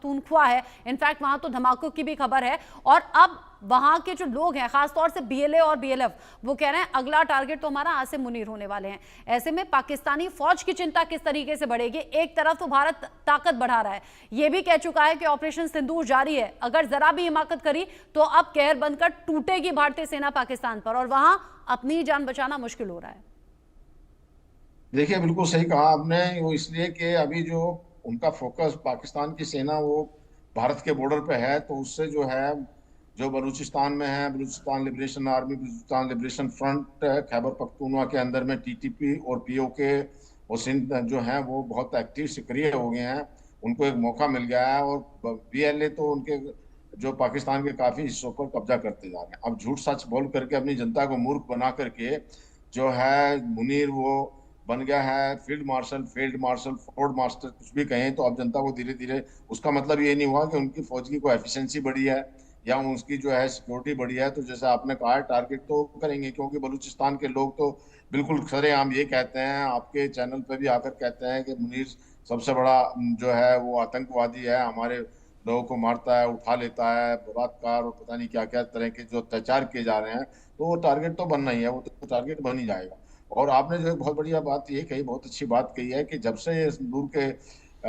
पख्तूनख्वा है, इनफैक्ट वहां तो धमाकों की भी खबर है। और अब वहां के जो लोग हैं, खासतौर से बीएलए और बीएलएफ, वो कह रहे हैं अगला टारगेट तो हमारा आसिम मुनीर होने वाले हैं। ऐसे में पाकिस्तानी फौज की चिंता किस तरीके से बढ़ेगी? एक तरफ तो भारत ताकत बढ़ा रहा है, यह भी कह चुका है कि ऑपरेशन सिंदूर जारी है, अगर जरा भी हिमाकत करी तो अब कहर बनकर टूटेगी भारतीय सेना पाकिस्तान पर, और वहां अपनी जान बचाना मुश्किल हो रहा है। देखिए, बिल्कुल सही कहा आपने। वो इसलिए कि अभी जो उनका फोकस पाकिस्तान की सेना वो भारत के बॉर्डर पे है, तो उससे जो है, जो बलूचिस्तान में है, Balochistan liberation army, Balochistan liberation front, Khyber Pakhtunkhwa के अंदर में टीटीपी और पीओके और सिंध जो हैं वो बहुत एक्टिव सक्रिय हो गए हैं। उनको एक मौका मिल गया है, और बीएलए तो उनके जो पाकिस्तान के काफी हिस्सों पर कब्जा करते जा रहे हैं। अब झूठ सच बोल करके अपनी जनता को मूर्ख बना करके जो है मुनीर वो बन गया है फील्ड मार्शल, फोर्ड मास्टर, कुछ भी कहें। तो अब जनता को धीरे धीरे, उसका मतलब ये नहीं हुआ कि उनकी फौज की कोई एफिशिएंसी बढ़ी है या उसकी जो है सिक्योरिटी बढ़ी है। तो जैसे आपने कहा, टारगेट तो करेंगे, क्योंकि बलूचिस्तान के लोग तो बिल्कुल सरेआम ये कहते हैं, आपके चैनल पे भी आकर कहते हैं कि मुनीर सबसे बड़ा जो है वो आतंकवादी है, हमारे लोगों को मारता है, उठा लेता है, बलात्कार और पता नहीं क्या क्या तरह के जो अत्याचार किए जा रहे हैं। तो वो टारगेट तो बनना ही है, वो तो टारगेट बन ही जाएगा। और आपने जो एक बहुत बढ़िया बात ये कही, बहुत अच्छी बात कही है कि जब से ये सिंदूर के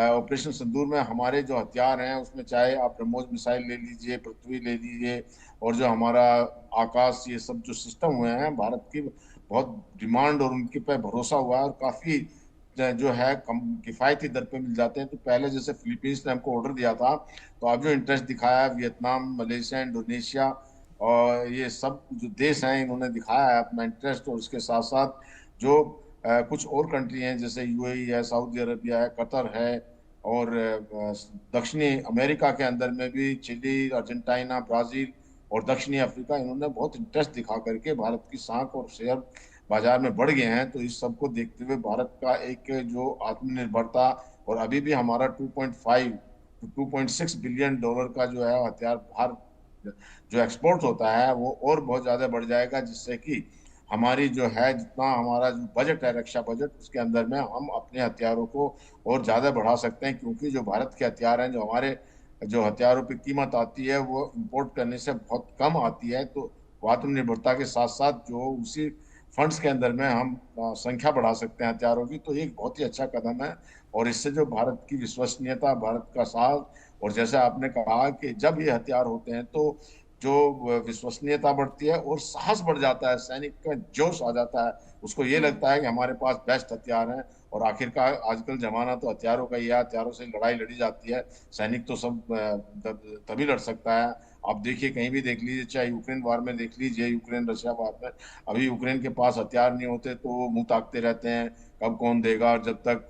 ऑपरेशन सिंदूर में हमारे जो हथियार हैं, उसमें चाहे आप ब्रह्मोस मिसाइल ले लीजिए, पृथ्वी ले लीजिए, और जो हमारा आकाश, ये सब जो सिस्टम हुए हैं, भारत की बहुत डिमांड और उनके पे भरोसा हुआ है, और काफी जो है कम किफायती दर पे मिल जाते हैं। तो पहले जैसे फिलीपींस ने हमको ऑर्डर दिया था, तो अब जो इंटरेस्ट दिखाया है वियतनाम, मलेशिया, इंडोनेशिया और ये सब जो देश हैं, इन्होंने दिखाया है अपना इंटरेस्ट। और उसके साथ साथ जो कुछ और कंट्री हैं, जैसे यूएई है, सऊदी अरबिया है, कतर है, और दक्षिणी अमेरिका के अंदर में भी चिली, अर्जेंटीना, ब्राजील और दक्षिणी अफ्रीका, इन्होंने बहुत इंटरेस्ट दिखा करके भारत की साख और शेयर बाजार में बढ़ गए हैं। तो इस सब को देखते हुए भारत का एक जो आत्मनिर्भरता, और अभी भी हमारा 2.5 टू 2.6 बिलियन डॉलर का जो है हथियार बाहर जो एक्सपोर्ट होता है, वो और बहुत ज्यादा बढ़ जाएगा, जिससे कि हमारी जो है, जितना हमारा जो बजट है, रक्षा बजट, उसके अंदर में हम अपने हथियारों को और ज्यादा बढ़ा सकते हैं। क्योंकि जो भारत के हथियार हैं, जो हमारे जो हथियारों की कीमत आती है, वो इंपोर्ट करने से बहुत कम आती है। तो आत्मनिर्भरता के साथ साथ जो उसी फंड्स के अंदर में हम संख्या बढ़ा सकते हैं हथियारों की, तो ये एक बहुत ही अच्छा कदम है। और इससे जो भारत की विश्वसनीयता, भारत का साहस, और जैसे आपने कहा कि जब ये हथियार होते हैं तो जो विश्वसनीयता बढ़ती है और साहस बढ़ जाता है, सैनिक का जोश आ जाता है, उसको ये लगता है कि हमारे पास बेस्ट हथियार हैं। और आखिरकार आजकल जमाना तो हथियारों का ही है, हथियारों से लड़ाई लड़ी जाती है। सैनिक तो सब तभी लड़ सकता है। आप देखिए, कहीं भी देख लीजिए, चाहे यूक्रेन वार में देख लीजिए, यूक्रेन रशिया वार में, अभी यूक्रेन के पास हथियार नहीं होते तो वो मुंह ताकते रहते हैं कब कौन देगा, और जब तक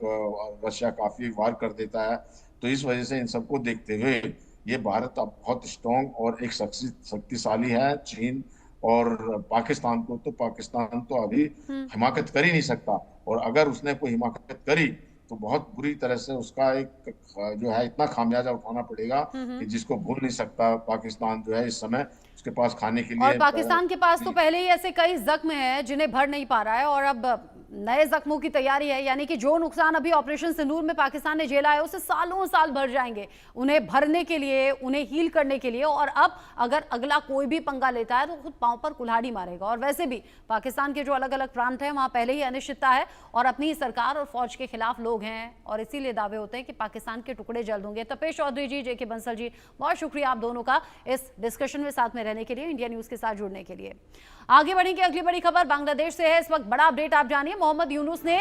रशिया काफी वार कर देता है। तो इस वजह से इन सबको देखते हुए ये भारत अब बहुत स्ट्रॉन्ग और एक शक्तिशाली है। चीन और पाकिस्तान तो अभी हम्म। हिमाकत कर ही नहीं सकता। और अगर उसने कोई हिमाकत करी तो बहुत बुरी तरह से उसका एक जो है इतना खामियाजा उठाना पड़ेगा कि हम्म। जिसको भूल नहीं सकता। पाकिस्तान जो है इस समय उसके पास खाने के और लिए पाकिस्तान के पास तो पहले ही ऐसे कई जख्म हैं जिन्हें भर नहीं पा रहा है, और अब नए जख्मों की तैयारी है। यानी कि जो नुकसान अभी ऑपरेशन सिंदूर में पाकिस्तान ने झेला है, उसे सालों साल भर जाएंगे उन्हें भरने के लिए, उन्हें हील करने के लिए। और अब अगर अगला कोई भी पंगा लेता है तो खुद पांव पर कुल्हाड़ी मारेगा। और वैसे भी पाकिस्तान के जो अलग अलग प्रांत हैं, वहां पहले ही अनिश्चितता है और अपनी ही सरकार और फौज के खिलाफ लोग हैं, और इसीलिए दावे होते हैं कि पाकिस्तान के टुकड़े जल्द होंगे। तपेश चौधरी जी, जेके बंसल जी, बहुत शुक्रिया आप दोनों का इस डिस्कशन में साथ में रहने के लिए, इंडिया न्यूज के साथ जुड़ने के लिए। आगे बढ़ेंगे, अगली बड़ी खबर बांग्लादेश से है। इस वक्त बड़ा अपडेट आप जानिए। मोहम्मद यूनुस ने